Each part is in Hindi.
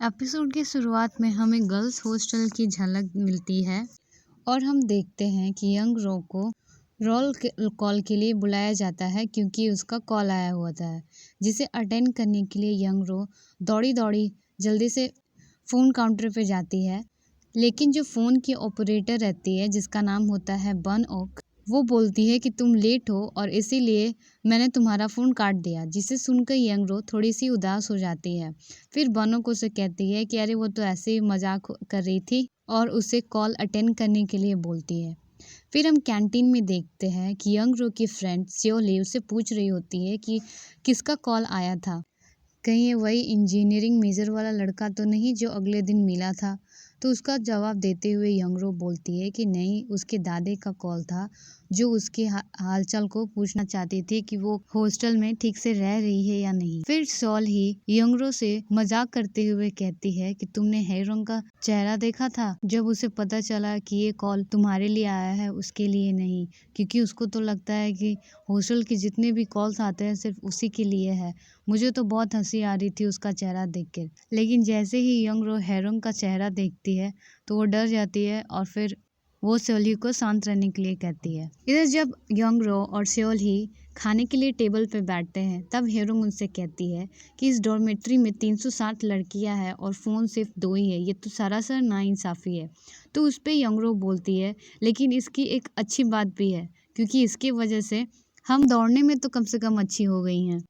एपिसोड की शुरुआत में हमें गर्ल्स हॉस्टल की झलक मिलती है और हम देखते हैं कि यंग रो को कॉल के लिए बुलाया जाता है क्योंकि उसका कॉल आया हुआ था, जिसे अटेंड करने के लिए यंग रो दौड़ी दौड़ी जल्दी से फ़ोन काउंटर पे जाती है। लेकिन जो फ़ोन की ऑपरेटर रहती है, जिसका नाम होता है बन ओक, वो बोलती है कि तुम लेट हो और इसीलिए मैंने तुम्हारा फ़ोन काट दिया, जिसे सुनकर यंग रो थोड़ी सी उदास हो जाती है। फिर बन ओक उसे कहती है कि अरे वो तो ऐसे ही मजाक कर रही थी और उसे कॉल अटेंड करने के लिए बोलती है। फिर हम कैंटीन में देखते हैं कि यंग रो की फ्रेंड सियोली उससे पूछ रही होती है कि किसका कॉल आया था, कहीं ये वही इंजीनियरिंग मेजर वाला लड़का तो नहीं जो अगले दिन मिला था। तो उसका जवाब देते हुए यंगरो बोलती है कि नहीं, उसके दादे का कॉल था जो उसके हालचाल को पूछना चाहती थी कि वो हॉस्टल में ठीक से रह रही है या नहीं। फिर सॉल ही यंगरो से मजाक करते हुए कहती है कि तुमने हेरोंग का चेहरा देखा था जब उसे पता चला कि ये कॉल तुम्हारे लिए आया है, उसके लिए नहीं, क्योंकि उसको तो लगता है कि हॉस्टल के जितने भी कॉल्स आते हैं सिर्फ उसी के लिए है। मुझे तो बहुत हंसी आ रही थी उसका चेहरा देखकर। लेकिन जैसे ही यंग रो हेरोंग का चेहरा देखती है तो वो डर जाती है और फिर वो सेओली को शांत रहने के लिए कहती है। इधर जब यंग रो और सेओली खाने के लिए टेबल पर बैठते हैं तब हेरोंग उनसे कहती है कि इस डॉर्मेट्री में 360 लड़कियां हैं और फ़ोन सिर्फ 2 ही है, ये तो सरासर नाइंसाफ़ी है। तो उस पर यंग रो बोलती है लेकिन इसकी एक अच्छी बात भी है, क्योंकि इसकी वजह से हम दौड़ने में तो कम से कम अच्छी हो गई हैं।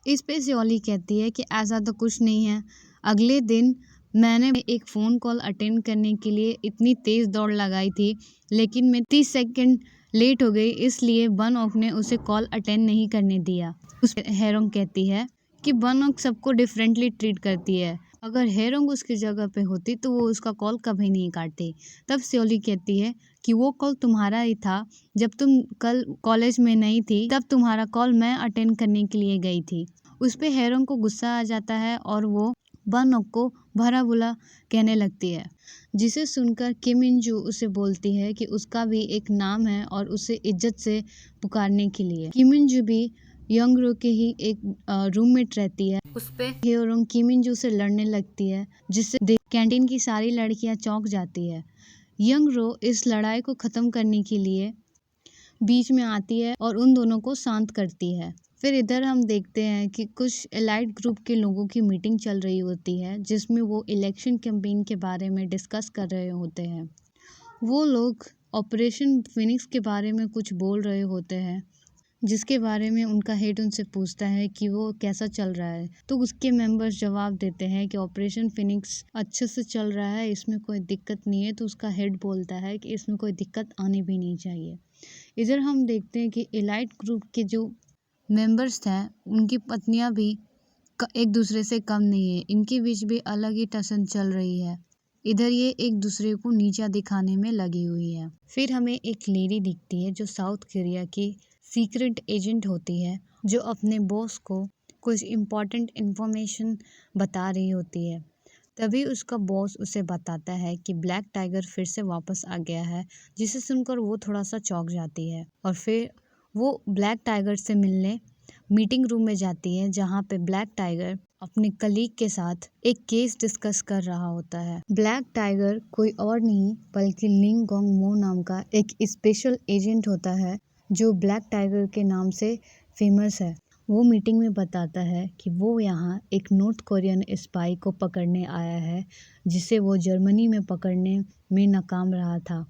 इस पे सियोली कहती है कि ऐसा तो कुछ नहीं है, अगले दिन मैंने एक फ़ोन कॉल अटेंड करने के लिए इतनी तेज़ दौड़ लगाई थी, लेकिन मैं 30 सेकंड लेट हो गई, इसलिए बन ओक ने उसे कॉल अटेंड नहीं करने दिया। उस पे हेरोंग कहती है कि बन ओक सबको डिफरेंटली ट्रीट करती है, अगर हेरोंग उसकी जगह पे होती तो वो उसका कॉल कभी नहीं काटती। तब सियोली कहती है कि वो कॉल तुम्हारा ही था, जब तुम कल कॉलेज में नहीं थी तब तुम्हारा कॉल मैं अटेंड करने के लिए गई थी। उस पे हेरोंग को गुस्सा आ जाता है और वो बन ओक को भला बुरा कहने लगती है, जिसे सुनकर किम इन जू उसे बोलती है कि उसका भी एक नाम है और उसे इज्जत से पुकारने के लिए। किम इन जू भी यंग रो के ही एक रूममेट रहती है। उस पे हेरोंग किम इन जू से लड़ने लगती है, जिससे देख कैंटीन की सारी लड़कियां चौंक जाती है। यंग रो इस लड़ाई को ख़त्म करने के लिए बीच में आती है और उन दोनों को शांत करती है। फिर इधर हम देखते हैं कि कुछ एलाइट ग्रुप के लोगों की मीटिंग चल रही होती है, जिसमें वो इलेक्शन कैंपेन के बारे में डिस्कस कर रहे होते हैं। वो लोग ऑपरेशन फिनिक्स के बारे में कुछ बोल रहे होते हैं, जिसके बारे में उनका हेड उनसे पूछता है कि वो कैसा चल रहा है। तो उसके मेंबर्स जवाब देते हैं कि ऑपरेशन फिनिक्स अच्छे से चल रहा है, इसमें कोई दिक्कत नहीं है। तो उसका हेड बोलता है कि इसमें कोई दिक्कत आनी भी नहीं चाहिए। इधर हम देखते हैं कि एलाइट ग्रुप के जो मेंबर्स हैं उनकी पत्नियां भी एक दूसरे से कम नहीं है, इनके बीच भी अलग ही टसन चल रही है। इधर ये एक दूसरे को नीचा दिखाने में लगी हुई है। फिर हमें एक लेडी दिखती है जो साउथ कोरिया की सीक्रेट एजेंट होती है, जो अपने बॉस को कुछ इम्पोर्टेंट इन्फॉर्मेशन बता रही होती है। तभी उसका बॉस उसे बताता है कि ब्लैक टाइगर फिर से वापस आ गया है, जिसे सुनकर वो थोड़ा सा चौंक जाती है और फिर वो ब्लैक टाइगर से मिलने मीटिंग रूम में जाती है, जहाँ पे ब्लैक टाइगर अपने कलीग के साथ एक केस डिस्कस कर रहा होता है। ब्लैक टाइगर कोई और नहीं बल्कि लिंग गोंग मो नाम का एक स्पेशल एजेंट होता है, जो ब्लैक टाइगर के नाम से फेमस है। वो मीटिंग में बताता है कि वो यहाँ एक नॉर्थ कोरियन स्पाई को पकड़ने आया है, जिसे वो जर्मनी में पकड़ने में नाकाम रहा था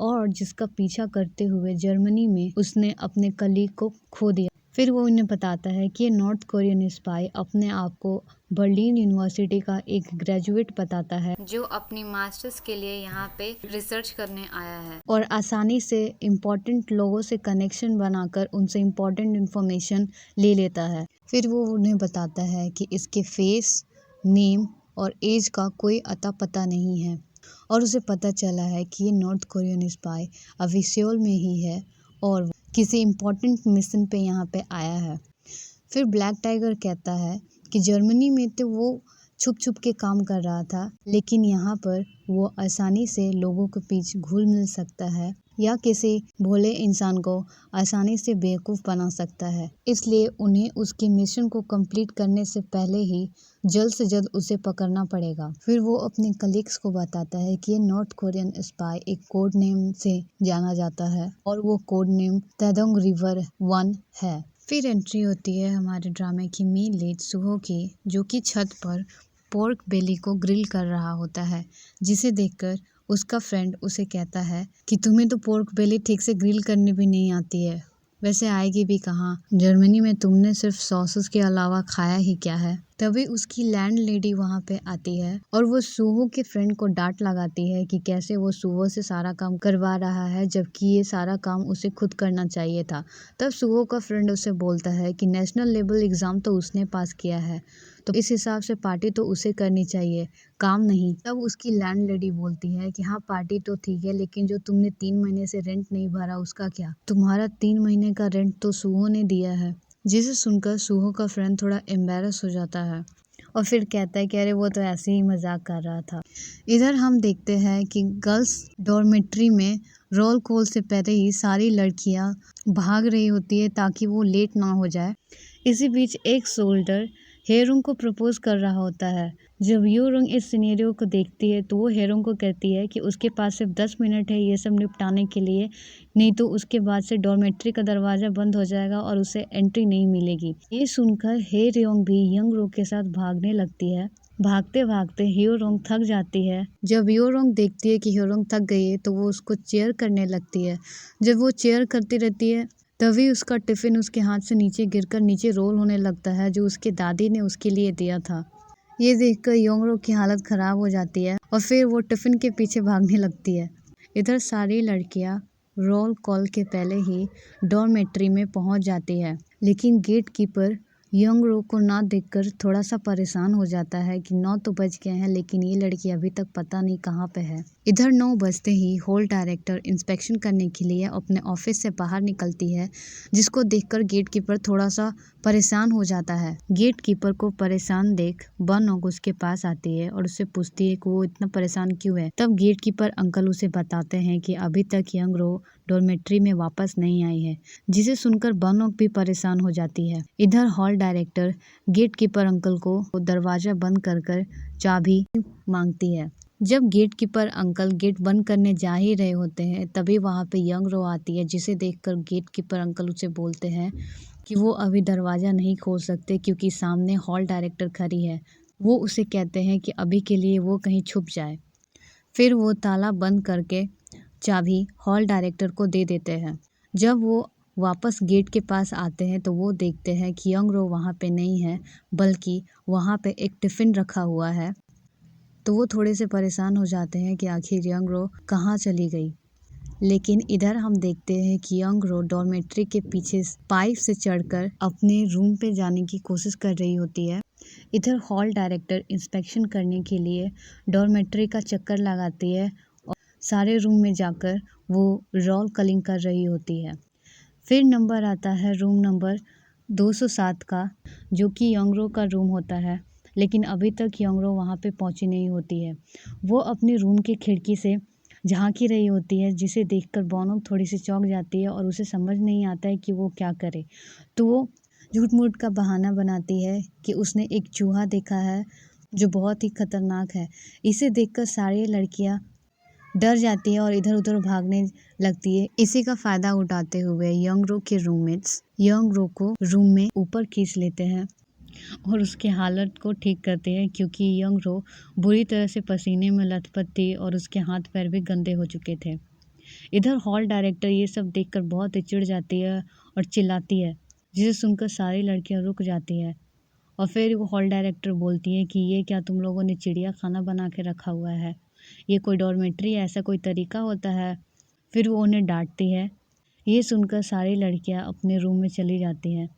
और जिसका पीछा करते हुए जर्मनी में उसने अपने कलीग को खो दिया। फिर वो उन्हें बताता है कि नॉर्थ कोरियन स्पाई अपने आप को बर्लिन यूनिवर्सिटी का एक ग्रेजुएट बताता है, जो अपनी मास्टर्स के लिए यहाँ पे रिसर्च करने आया है और आसानी से इम्पोर्टेंट लोगों से कनेक्शन बनाकर उनसे इम्पोर्टेंट इन्फॉर्मेशन ले लेता है। फिर वो उन्हें बताता है कि इसके फेस, नेम और एज का कोई अता पता नहीं है और उसे पता चला है कि ये नॉर्थ कोरियन स्पाई अभी सियोल में ही है और किसी इम्पोर्टेंट मिशन पे यहाँ पे आया है। फिर ब्लैक टाइगर कहता है कि जर्मनी में तो वो छुप छुप के काम कर रहा था, लेकिन यहाँ पर वो आसानी से लोगों के बीच घुल मिल सकता है। या किसी भोले इंसान को आसानी से बेवकूफ़ बना सकता है। इसलिए उन्हें उसके मिशन को कंप्लीट करने से पहले ही जल्द से जल्द उसे पकड़ना पड़ेगा। फिर वो अपने कलीग्स को बताता है कि ये नॉर्थ कोरियन स्पाई एक कोड नेम से जाना जाता है और वो कोड नेम तादोंग रिवर 1 है। फिर एंट्री होती है हमारे ड्रामे की मेन लीड सुहो की, जो कि छत पर पोर्क बेली को ग्रिल कर रहा होता है, जिसे देखकर उसका फ्रेंड उसे कहता है कि तुम्हें तो पोर्क बेली ठीक से ग्रिल करनी भी नहीं आती है, वैसे आएगी भी कहाँ, जर्मनी में तुमने सिर्फ सॉसेस के अलावा खाया ही क्या है। तभी उसकी लैंड लेडी वहाँ पे आती है और वो सुहो के फ्रेंड को डांट लगाती है कि कैसे वो सुहो से सारा काम करवा रहा है, जबकि ये सारा काम उसे खुद करना चाहिए था। तब सुहो का फ्रेंड उसे बोलता है कि नेशनल लेवल एग्ज़ाम तो उसने पास किया है, तो इस हिसाब से पार्टी तो उसे करनी चाहिए, काम नहीं। तब उसकी लैंड लेडी बोलती है कि हाँ पार्टी तो ठीक है, लेकिन जो तुमने 3 महीने से रेंट नहीं भरा उसका क्या? तुम्हारा 3 महीने का रेंट तो सुहो ने दिया है। जिसे सुनकर सुहो का फ्रेंड थोड़ा एम्बैरस हो जाता है और फिर कहता है कि अरे वो तो ऐसे ही मजाक कर रहा था। इधर हम देखते हैं कि गर्ल्स डॉर्मेट्री में रोल कॉल से पहले ही सारी लड़कियां भाग रही होती है ताकि वो लेट ना हो जाए। इसी बीच एक सोल्डर हेरोंग को प्रपोज कर रहा होता है। जब यूरोंग इस सिनेरियो को देखती है तो वो हेरोंग को कहती है कि उसके पास सिर्फ 10 मिनट है ये सब निपटाने के लिए, नहीं तो उसके बाद से डॉर्मेट्री का दरवाज़ा बंद हो जाएगा और उसे एंट्री नहीं मिलेगी। ये सुनकर हेरोंग भी यंग रो के साथ भागने लगती है। भागते भागते ह्योरोंग थक जाती है। जब ह्योरोंग देखती है कि ह्योरोंग थक गई है तो वो उसको चेयर करने लगती है। जब वो चेयर करती रहती है तभी उसका टिफ़िन उसके हाथ से नीचे गिरकर नीचे रोल होने लगता है, जो उसके दादी ने उसके लिए दिया था। ये देखकर योंगरो की हालत ख़राब हो जाती है और फिर वो टिफ़िन के पीछे भागने लगती है। इधर सारी लड़कियां रोल कॉल के पहले ही डॉर्मेट्री में पहुंच जाती है, लेकिन गेट कीपर यंगरो को ना देखकर थोड़ा सा परेशान हो जाता है कि 9 तो बज गए हैं लेकिन ये लड़की अभी तक पता नहीं कहाँ पे है। इधर 9 बजते ही हॉल डायरेक्टर इंस्पेक्शन करने के लिए अपने ऑफिस से बाहर निकलती है, जिसको देखकर गेट कीपर थोड़ा सा परेशान हो जाता है। गेट कीपर को परेशान देख बनोंग उसके पास आती है और उससे पूछती है कि वो इतना परेशान क्यों है। तब गेट कीपर अंकल उसे बताते हैं कि अभी तक यंगरो डॉर्मेट्री में वापस नहीं आई है, जिसे सुनकर बनोंग भी परेशान हो जाती है। इधर hall director gatekeeper uncle को दरवाजा बंद कर चाबी मांगती है। जब गेट कीपर अंकल गेट बंद करने जा ही रहे होते हैं तभी वहाँ पे यंगरो आती है, जिसे देखकर गेट कीपर अंकल उसे बोलते हैं कि वो अभी दरवाज़ा नहीं खोल सकते क्योंकि सामने हॉल डायरेक्टर खड़ी है। वो उसे कहते हैं कि अभी के लिए वो कहीं छुप जाए। फिर वो ताला बंद करके चाबी हॉल डायरेक्टर को दे देते हैं। जब वो वापस गेट के पास आते हैं तो वो देखते हैं कि यंगरो वहाँ पे नहीं है, बल्कि वहाँ पे एक टिफ़िन रखा हुआ है। तो वो थोड़े से परेशान हो जाते हैं कि आखिर यंगरो कहाँ चली गई। लेकिन इधर हम देखते हैं कि यंगरो डॉर्मेट्री के पीछे पाइप से चढ़कर अपने रूम पे जाने की कोशिश कर रही होती है। इधर हॉल डायरेक्टर इंस्पेक्शन करने के लिए डॉर्मेट्री का चक्कर लगाती है और सारे रूम में जाकर वो रोल कॉलिंग कर रही होती है। फिर नंबर आता है रूम नंबर 207 का, जो कि यंगरो का रूम होता है, लेकिन अभी तक यंगरो वहाँ पे पहुँची नहीं होती है। वो अपने रूम की खिड़की से झांकी रही होती है, जिसे देखकर बनोंग थोड़ी सी चौंक जाती है और उसे समझ नहीं आता है कि वो क्या करे। तो वो झूठ मूठ का बहाना बनाती है कि उसने एक चूहा देखा है जो बहुत ही खतरनाक है। इसे देखकर सारी लड़कियां डर जाती है और इधर उधर भागने लगती है। इसी का फायदा उठाते हुए यंगरो के रूममेट्स यंगरो को रूम में ऊपर खींच लेते हैं और उसके हालत को ठीक करते हैं, क्योंकि यंगरो बुरी तरह से पसीने में लथपथ थी और उसके हाथ पैर भी गंदे हो चुके थे। इधर हॉल डायरेक्टर ये सब देखकर बहुत ही चिढ़ जाती है और चिल्लाती है, जिसे सुनकर सारी लड़कियां रुक जाती है। और फिर वो हॉल डायरेक्टर बोलती है कि ये क्या तुम लोगों ने चिड़िया खाना बना के रखा हुआ है, ये कोई डॉर्मेट्री है, ऐसा कोई तरीका होता है। फिर वो उन्हें डांटती है। ये सुनकर सारी लड़कियां अपने रूम में चली जाती हैं।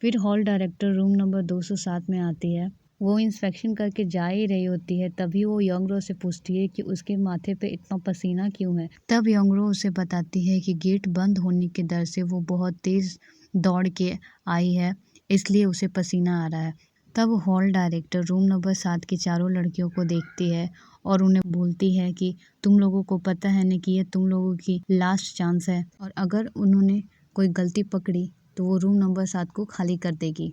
फिर हॉल डायरेक्टर रूम नंबर 207 में आती है। वो इंस्पेक्शन करके जा ही रही होती है, तभी वो यंगरो से पूछती है कि उसके माथे पे इतना पसीना क्यों है। तब यंगरो उसे बताती है कि गेट बंद होने के डर से वो बहुत तेज़ दौड़ के आई है, इसलिए उसे पसीना आ रहा है। तब हॉल डायरेक्टर रूम नंबर 7 की चारों लड़कियों को देखती है और उन्हें बोलती है कि तुम लोगों को पता है ना कि ये तुम लोगों की लास्ट चांस है, और अगर उन्होंने कोई गलती पकड़ी तो वो रूम नंबर 7 को खाली कर देगी।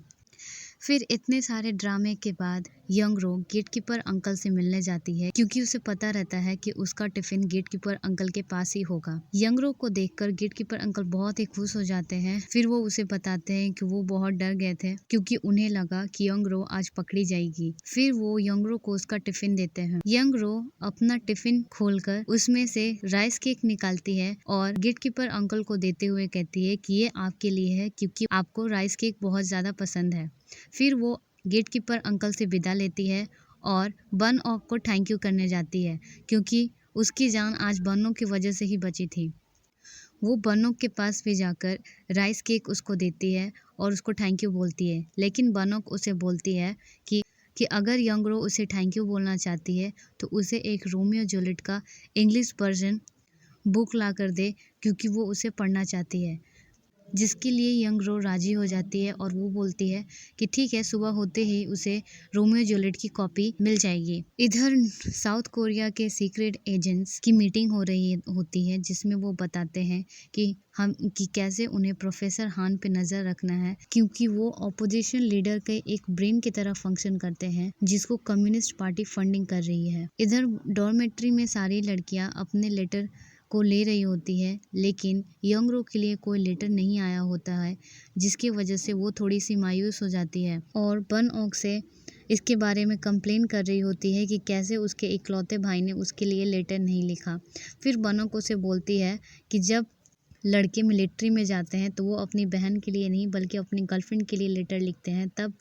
फिर इतने सारे ड्रामे के बाद यंग रो गेटकीपर अंकल से मिलने जाती है, क्योंकि उसे पता रहता है कि उसका टिफिन गेटकीपर अंकल के पास ही होगा। यंग रो को देखकर गेटकीपर अंकल बहुत ही खुश हो जाते हैं। फिर वो उसे बताते हैं कि वो बहुत डर गए थे क्योंकि उन्हें लगा कि यंग रो आज पकड़ी जाएगी। फिर वो यंग रो को उसका टिफिन देते हैं। यंग रो अपना टिफिन खोलकर उसमें से राइस केक निकालती है और गेटकीपर अंकल को देते हुए कहती है कि ये आपके लिए है, क्योंकि आपको राइस केक बहुत ज्यादा पसंद है। फिर वो गेटकीपर अंकल से विदा लेती है और बन ऑक को थैंक यू करने जाती है, क्योंकि उसकी जान आज बनों की वजह से ही बची थी। वो बनों के पास भी जाकर राइस केक उसको देती है और उसको थैंक यू बोलती है, लेकिन बनोक उसे बोलती है कि अगर यंगरो उसे थैंक यू बोलना चाहती है तो उसे एक रोमियो जूलियट का इंग्लिश वर्जन बुक ला कर दे, क्योंकि वो उसे पढ़ना चाहती है। जिसके लिए यंग रो राजी हो जाती है और वो बोलती है कि ठीक है, सुबह होते ही उसे रोमियो जूलियट की कॉपी मिल जाएगी। इधर साउथ कोरिया के सीक्रेट एजेंट्स की मीटिंग हो रही होती है, जिसमें वो बताते हैं कि कैसे उन्हें प्रोफेसर हान पे नजर रखना है, क्योंकि वो ऑपोजिशन लीडर के एक ब्रेन की तरह फंक्शन करते हैं, जिसको कम्युनिस्ट पार्टी फंडिंग कर रही है। इधर डॉर्मेट्री में सारी लड़कियां अपने लेटर को ले रही होती है, लेकिन यंग रो के लिए कोई लेटर नहीं आया होता है, जिसकी वजह से वो थोड़ी सी मायूस हो जाती है और बन ऑक से इसके बारे में कंप्लेन कर रही होती है कि कैसे उसके इकलौते भाई ने उसके लिए लेटर नहीं लिखा। फिर बनोक उसे बोलती है कि जब लड़के मिलिट्री में जाते हैं तो वो अपनी बहन के लिए नहीं बल्कि अपनी गर्लफ्रेंड के लिए लेटर लिखते हैं। तब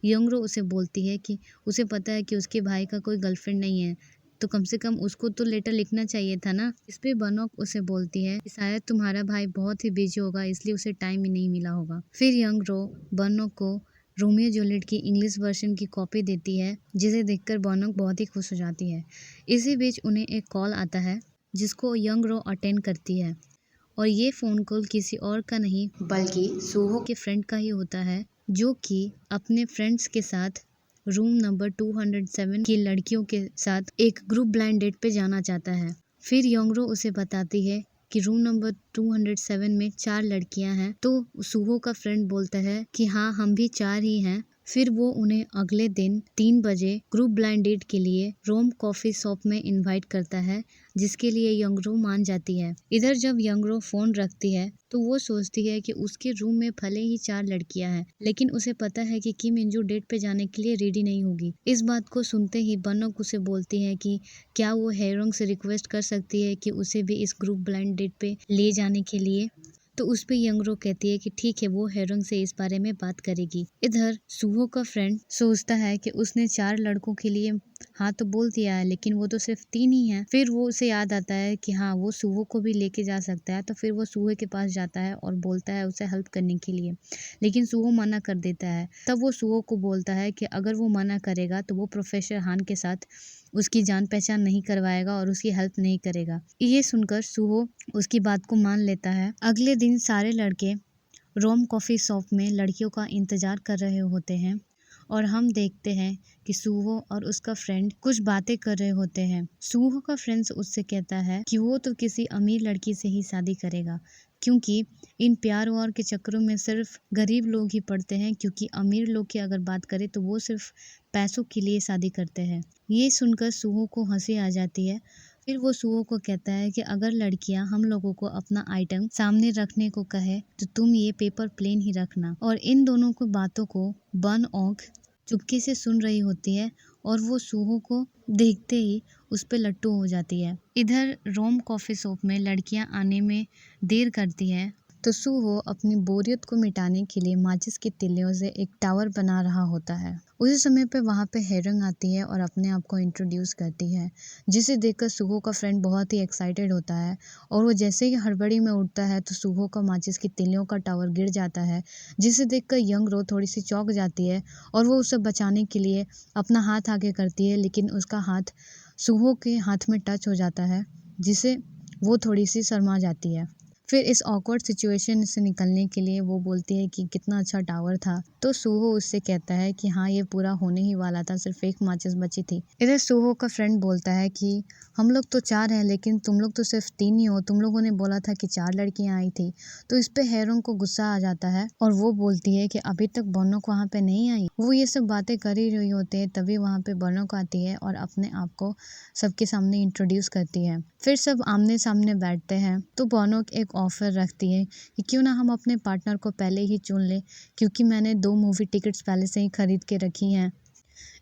यंगरो उसे बोलती है कि उसे पता है कि उसके भाई का कोई गर्लफ्रेंड नहीं है, तो कम से कम उसको तो लेटर लिखना चाहिए था ना। इस पे बनोक उसे बोलती है कि शायद तुम्हारा भाई बहुत ही बिजी होगा, इसलिए उसे टाइम ही नहीं मिला होगा। फिर यंगरो बनोक को रोमियो जूलियट की इंग्लिश वर्जन की कॉपी देती है, जिसे देखकर बनोक बहुत ही खुश हो जाती है। इसी बीच उन्हें एक कॉल आता है, जिसको यंगरो अटेंड करती है, और ये फ़ोन कॉल किसी और का नहीं बल्कि सूहो के फ्रेंड का ही होता है, जो कि अपने फ्रेंड्स के साथ रूम नंबर 207 की लड़कियों के साथ एक ग्रुप ब्लाइंड डेट पे जाना चाहता है। फिर योंगरो उसे बताती है कि रूम नंबर 207 में 4 लड़कियां हैं, तो सूहो का फ्रेंड बोलता है कि हाँ, हम भी 4 ही हैं। फिर वो उन्हें अगले दिन 3 बजे ग्रुप ब्लाइंड डेट के लिए रोम कॉफी शॉप में इनवाइट करता है, जिसके लिए यंगरो मान जाती है। इधर जब यंगरो फोन रखती है तो वो सोचती है कि उसके रूम में भले ही 4 लड़कियां हैं, लेकिन उसे पता है कि किम इंजू डेट पे जाने के लिए रेडी नहीं होगी। इस बात को सुनते ही बनोक उसे बोलती है कि क्या वो हेरोंग से रिक्वेस्ट कर सकती है कि उसे भी इस ग्रुप ब्लाइंड डेट पे ले जाने के लिए। तो उस पे यंगरो कहती है कि ठीक है, वो हेरोंग से इस बारे में बात करेगी। इधर सूहो का फ्रेंड सोचता है कि उसने 4 लड़कों के लिए हाँ तो बोल दिया है, लेकिन वो तो सिर्फ 3 ही हैं। फिर वो उसे याद आता है कि हाँ, वो सूहो को भी लेके जा सकता है। तो फिर वो सूहो के पास जाता है और बोलता है उसे हेल्प करने के लिए, लेकिन सूहो मना कर देता है। तब वो सूहो को बोलता है कि अगर वो मना करेगा तो वो प्रोफेसर हान के साथ उसकी जान पहचान नहीं करवाएगा और उसकी हेल्प नहीं करेगा। ये सुनकर सूहो उसकी बात को मान लेता है। अगले दिन सारे लड़के रोम कॉफ़ी शॉप में लड़कियों का इंतजार कर रहे होते हैं और हम देखते हैं कि सूहो और उसका फ्रेंड कुछ बातें कर रहे होते हैं। सूहो का फ्रेंड उससे कहता है कि वो तो किसी अमीर लड़की से ही शादी करेगा, क्योंकि इन प्यार वार के चक्करों में सिर्फ गरीब लोग ही पड़ते हैं, क्योंकि अमीर लोग की अगर बात करें तो वो सिर्फ पैसों के लिए शादी करते हैं। ये सुनकर सूहो को हंसी आ जाती है। फिर वो सूहो को कहता है कि अगर लड़कियां हम लोगों को अपना आइटम सामने रखने को कहे तो तुम ये पेपर प्लेन ही रखना। और इन दोनों को बातों को बन ऑक चुपके से सुन रही होती है और वो सूहो को देखते ही उस पे लट्टू हो जाती है। इधर रोम कॉफी शॉप में लड़कियां आने में देर करती है, तो सूहो अपनी बोरियत को मिटाने के लिए माचिस की तिल्लियों से एक टावर बना रहा होता है। उसी समय पे वहाँ पे हेरोंग आती है और अपने आप को इंट्रोड्यूस करती है, जिसे देखकर सूहो का फ्रेंड बहुत ही एक्साइटेड होता है और वो जैसे ही हड़बड़ी में उठता है तो सूहो का माचिस की तिल्लियों का टावर गिर जाता है, जिसे देखकर यंगरो थोड़ी सी चौंक जाती है और वो उसे बचाने के लिए अपना हाथ आगे करती है, लेकिन उसका हाथ सूहो के हाथ में टच हो जाता है, जिसे वो थोड़ी सी शर्मा जाती है। फिर इस ऑकवर्ड सिचुएशन से निकलने के लिए वो बोलती है कि कितना अच्छा टावर था। तो सूहो उससे कहता है कि हाँ, ये पूरा होने ही वाला था, सिर्फ एक माचिस बची थी। इधर सूहो का फ्रेंड बोलता है कि हम लोग तो 4 हैं, लेकिन तुम लोग तो सिर्फ 3 ही हो, तुम लोगों ने बोला था कि 4 लड़कियां आई थी। तो इस पे हेरोंग को गुस्सा आ जाता है और वो बोलती है कि अभी तक बनोक वहाँ पे नहीं आई। वो ये सब बातें कर ही रही होते हैं, तभी वहाँ पे बनोक आती है और अपने आप को सबके सामने इंट्रोड्यूस करती है। फिर सब आमने सामने बैठते हैं तो बनोक एक ऑफर रखती है कि क्यों ना हम अपने पार्टनर को पहले ही चुन ले, क्योंकि मैंने 2 मूवी टिकट्स पहले से ही खरीद के रखी हैं,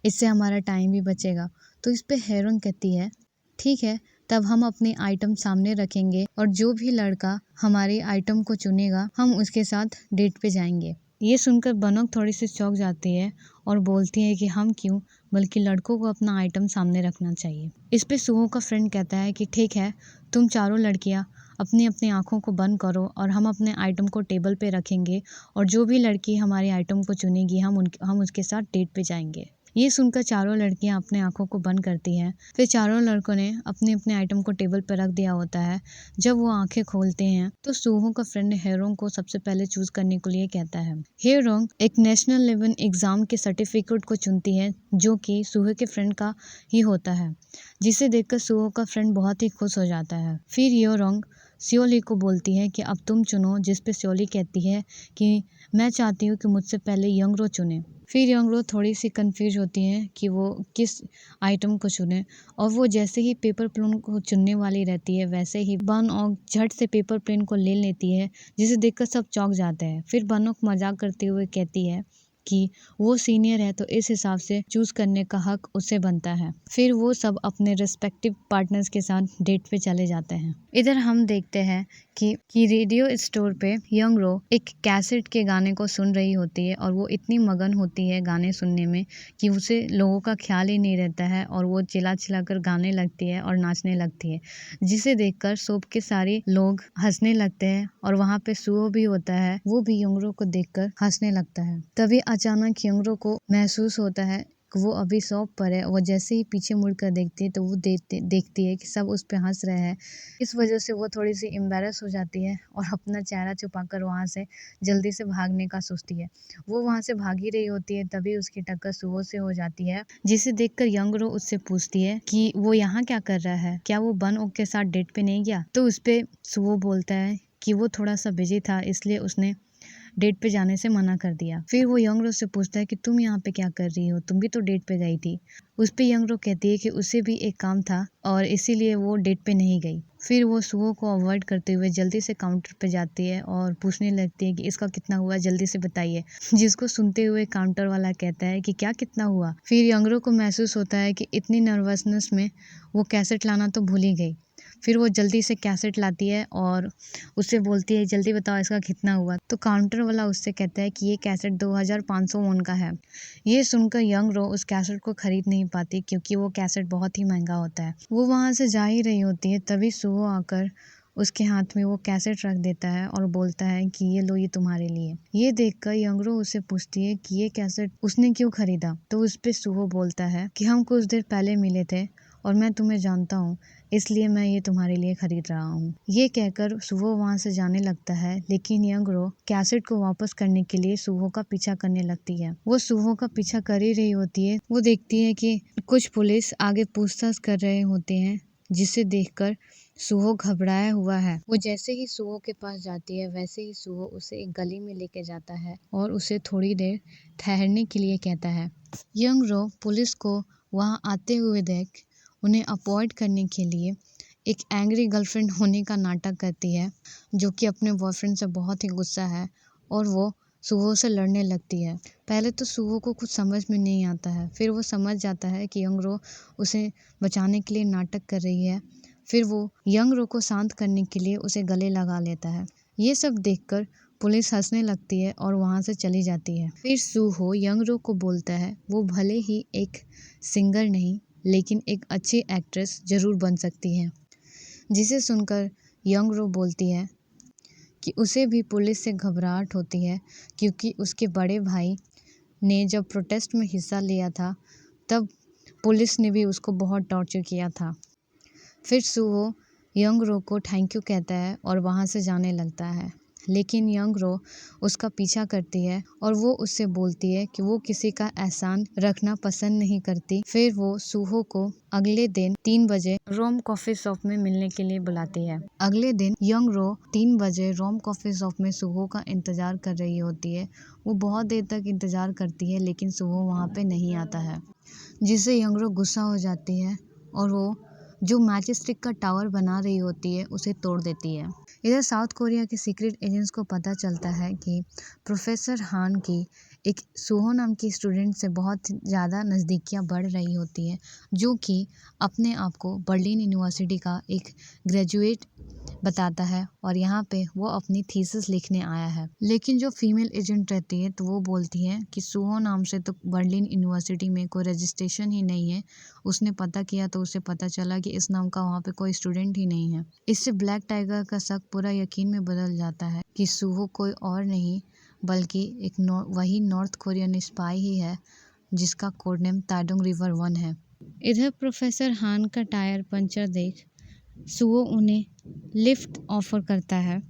इससे हमारा टाइम भी बचेगा। तो इस पे हेरोंग कहती है ठीक है, तब हम अपनी आइटम सामने रखेंगे और जो भी लड़का हमारी आइटम को चुनेगा हम उसके साथ डेट पे जाएंगे। ये सुनकर बनोक थोड़ी सी चौंक जाती है और बोलती है कि हम क्यों, बल्कि लड़कों को अपना आइटम सामने रखना चाहिए। इस पे सूहो का फ्रेंड कहता है कि ठीक है, तुम चारों लड़कियां अपनी अपनी आंखों को बंद करो और हम अपने आइटम को टेबल पे रखेंगे और जो भी लड़की हमारी आइटम को चुनेगी हम उसके साथ डेट पे जाएंगे। ये सुनकर चारों लड़कियां अपने आंखों को बंद करती हैं। फिर चारों लड़कों ने अपने अपने आइटम को टेबल पर रख दिया होता है। जब वो आंखें खोलते हैं तो सूहो का फ्रेंड हेरोंग को सबसे पहले चूज करने के लिए कहता है। हेरोंग एक नेशनल लेवल एग्जाम के सर्टिफिकेट को चुनती है जो कि सूहो के फ्रेंड का ही होता है, जिसे देखकर सूहो का फ्रेंड बहुत ही खुश हो जाता है। फिर हेरोंग सियोली को बोलती है कि अब तुम चुनो, जिस पे सियोली कहती है कि मैं चाहती हूँ कि मुझसे पहले यंगरो चुने। फिर यंगरो थोड़ी सी कंफ्यूज होती है कि वो किस आइटम को चुने और वो जैसे ही पेपर प्लेन को चुनने वाली रहती है वैसे ही बनोक झट से पेपर प्लेन को ले लेती है, जिसे देखकर सब चौंक जाते हैं। फिर बनोक मजाक करते हुए कहती है कि वो सीनियर है तो इस हिसाब से चूज करने का हक उसे बनता है। फिर वो सब अपने रिस्पेक्टिव पार्टनर्स के साथ डेट पे चले जाते हैं। इधर हम देखते हैं कि रेडियो स्टोर पे यंगरो एक कैसेट के गाने को सुन रही होती है और वो इतनी मगन होती है गाने सुनने में कि उसे लोगों का ख्याल ही नहीं रहता है और वो चिल्ला चिल्ला कर गाने लगती है और नाचने लगती है, जिसे देखकर सोप के सारे लोग हंसने लगते हैं और वहाँ पे सुओ भी होता है, वो भी यंगरो को देखकर हंसने लगता है। तभी अचानक यंगरो को महसूस होता है कि वो अभी शॉप पर है। वो जैसे ही पीछे मुड़कर देखती है तो वो देखती है कि सब उस पे हंस रहे हैं। इस वजह से वो थोड़ी सी एम्बैरस हो जाती है और अपना चेहरा छुपाकर वहाँ से जल्दी से भागने का सोचती है। वो वहाँ से भाग ही रही होती है, तभी उसकी टक्कर सुओ से हो जाती है, जिसे देखकर यंगरो उससे पूछती है कि वो यहाँ क्या कर रहा है, क्या वो बनओक के साथ डेट पे नहीं गया। तो उस पे सुओ बोलता है कि वो थोड़ा सा बिजी था, इसलिए उसने डेट पे जाने से मना कर दिया। फिर वो यंगरो से पूछता है कि तुम यहाँ पे क्या कर रही हो, तुम भी तो डेट पे गई थी। उस पे यंगरो कहती है कि उसे भी एक काम था और इसीलिए वो डेट पे नहीं गई। फिर वो सुओ को अवॉइड करते हुए जल्दी से काउंटर पे जाती है और पूछने लगती है कि इसका कितना हुआ, जल्दी से बताइए। जिसको सुनते हुए काउंटर वाला कहता है कि क्या कितना हुआ। फिर यंगरो को महसूस होता है कि इतनी नर्वसनेस में वो कैसेट लाना तो भूल ही गई। फिर वो जल्दी से कैसेट लाती है और उससे बोलती है जल्दी बताओ इसका कितना हुआ। तो काउंटर वाला उससे कहता है कि ये कैसेट 2500 वॉन का है। ये सुनकर यंगरो उस कैसेट को खरीद नहीं पाती क्योंकि वो कैसेट बहुत ही महंगा होता है। वो वहाँ से जा ही रही होती है, तभी सुहो आकर उसके हाथ में वो कैसेट रख देता है और बोलता है कि ये लो, ये तुम्हारे लिए। ये देखकर यंगरो उससे पूछती है कि ये कैसेट उसने क्यों खरीदा। तो उस पे सुहो बोलता है कि हम कुछ देर पहले मिले थे और मैं तुम्हें जानता हूँ, इसलिए मैं ये तुम्हारे लिए खरीद रहा हूँ। ये कहकर सुहो वहाँ से जाने लगता है, लेकिन यंगरो कैसेट को वापस करने के लिए सुहो का पीछा करने लगती है। वो सुहो का पीछा कर ही रही होती है। वो देखती है कि कुछ पुलिस आगे पूछताछ कर रहे होते हैं, जिसे देखकर सुहो घबराया हुआ है। वो जैसे ही सुहो के पास जाती है वैसे ही सुहो उसे एक गली में लेके जाता है और उसे थोड़ी देर ठहरने के लिए कहता है। यंगरो पुलिस को वहाँ आते हुए देख उन्हें अवॉइड करने के लिए एक एंग्री गर्लफ्रेंड होने का नाटक करती है, जो कि अपने बॉयफ्रेंड से बहुत ही गुस्सा है और वो सुहो से लड़ने लगती है। पहले तो सुहो को कुछ समझ में नहीं आता है, फिर वो समझ जाता है कि यंगरो उसे बचाने के लिए नाटक कर रही है। फिर वो यंगरो को शांत करने के लिए उसे गले लगा लेता है। ये सब देखकर पुलिस हंसने लगती है और वहाँ से चली जाती है। फिर सुहो यंगरो को बोलता है वो भले ही एक सिंगर नहीं लेकिन एक अच्छी एक्ट्रेस जरूर बन सकती है, जिसे सुनकर यंगरो बोलती है कि उसे भी पुलिस से घबराहट होती है क्योंकि उसके बड़े भाई ने जब प्रोटेस्ट में हिस्सा लिया था तब पुलिस ने भी उसको बहुत टॉर्चर किया था। फिर सुहो यंग रो को थैंक यू कहता है और वहाँ से जाने लगता है। लेकिन यंग रो उसका पीछा करती है और वो उससे बोलती है कि वो किसी का एहसान रखना पसंद नहीं करती। फिर वो सूहो को अगले दिन 3 बजे रोम कॉफी शॉप में मिलने के लिए बुलाती है। अगले दिन यंग रो 3 बजे रोम कॉफी शॉप में सूहो का इंतजार कर रही होती है। वो बहुत देर तक इंतजार करती है लेकिन सूहो वहाँ पे नहीं आता है, जिससे यंग रो गुस्सा हो जाती है और वो जो मैजिक स्टिक का टावर बना रही होती है उसे तोड़ देती है। इधर साउथ कोरिया के सीक्रेट एजेंट्स को पता चलता है कि प्रोफेसर हान की एक सूहो नाम की स्टूडेंट से बहुत ज़्यादा नज़दीकियाँ बढ़ रही होती है, जो कि अपने आप को बर्लिन यूनिवर्सिटी का एक ग्रेजुएट बताता है और यहाँ पे वो अपनी थीसिस लिखने आया है। लेकिन जो फीमेल एजेंट रहती है तो वो बोलती है कि सूहो नाम से तो बर्लिन यूनिवर्सिटी में कोई रजिस्ट्रेशन ही नहीं है। उसने पता किया तो उसे पता चला कि इस नाम का वहाँ पे कोई स्टूडेंट ही नहीं है। इससे ब्लैक टाइगर का शक पूरा यकीन में बदल जाता है कि सूहो कोई और नहीं बल्कि एक वही नॉर्थ कोरियन स्पाई ही है जिसका कोड नेम ताडोंग रिवर 1 है। इधर प्रोफेसर हान का टायर पंचर देख सूहो उन्हें लिफ्ट ऑफर करता है।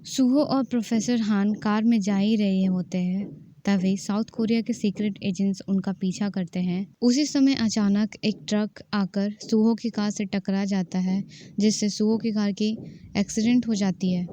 सूहो और प्रोफेसर हान कार में जा ही रहे होते हैं, तभी साउथ कोरिया के सीक्रेट एजेंट्स उनका पीछा करते हैं। उसी समय अचानक एक ट्रक आकर सूहो की कार से टकरा जाता है, जिससे सूहो की कार की एक्सीडेंट हो जाती है।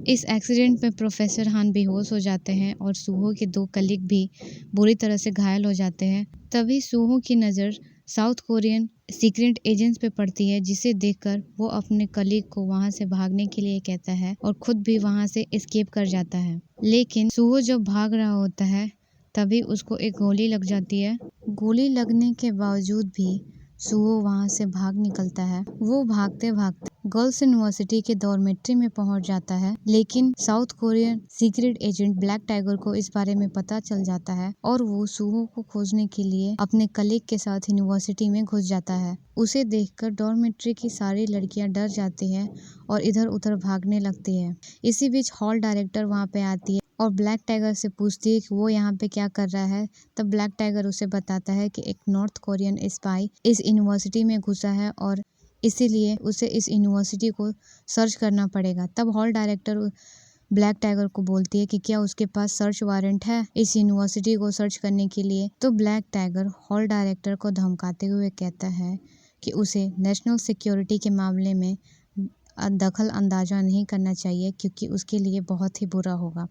इस एक्सीडेंट में प्रोफेसर हान बेहोश हो जाते हैं और सूहो के 2 कलीग भी बुरी तरह से घायल हो जाते हैं। तभी सूहो की नज़र साउथ कोरियन सीक्रेट एजेंट्स पे पड़ती है, जिसे देखकर वो अपने कलीग को वहाँ से भागने के लिए कहता है और खुद भी वहाँ से एस्केप कर जाता है। लेकिन सूहो जब भाग रहा होता है तभी उसको एक गोली लग जाती है। गोली लगने के बावजूद भी सूहो वहाँ से भाग निकलता है। वो भागते भागते गर्ल्स यूनिवर्सिटी के डॉर्मेट्री में पहुंच जाता है, लेकिन south Korean secret agent black tiger को इस बारे में पता चल जाता है और वो सूहो को खोजने के लिए अपने कलीग के साथ यूनिवर्सिटी में घुस जाता है। उसे देखकर डॉर्मेट्री की सारी लड़कियां डर जाती हैं और इधर उधर भागने लगती है। इसी बीच हॉल डायरेक्टर वहाँ पे आती है और ब्लैक टाइगर से पूछती है कि वो यहाँ पे क्या कर रहा है। तब ब्लैक टाइगर उसे बताता है कि एक नॉर्थ कोरियन स्पाई इस यूनिवर्सिटी में घुसा है और इसीलिए उसे इस यूनिवर्सिटी को सर्च करना पड़ेगा। तब हॉल डायरेक्टर ब्लैक टाइगर को बोलती है कि क्या उसके पास सर्च वारंट है इस यूनिवर्सिटी को सर्च करने के लिए। तो ब्लैक टाइगर हॉल डायरेक्टर को धमकाते हुए कहता है कि उसे नेशनल सिक्योरिटी के मामले में दखल अंदाजा नहीं करना चाहिए, क्योंकि उसके लिए बहुत ही बुरा होगा।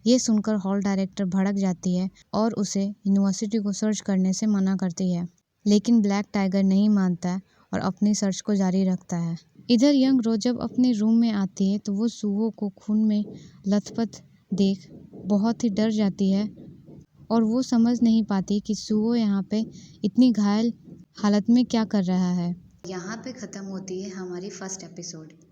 ये सुनकर हॉल डायरेक्टर भड़क जाती है और उसे यूनिवर्सिटी को सर्च करने से मना करती है, लेकिन ब्लैक टाइगर नहीं मानता और अपनी सर्च को जारी रखता है। इधर यंग रो जब अपने रूम में आती है तो वो सूहो को खून में लथपथ देख बहुत ही डर जाती है और वो समझ नहीं पाती कि सूहो यहाँ पे इतनी घायल हालत में क्या कर रहा है। यहाँ पे ख़त्म होती है हमारी फर्स्ट एपिसोड।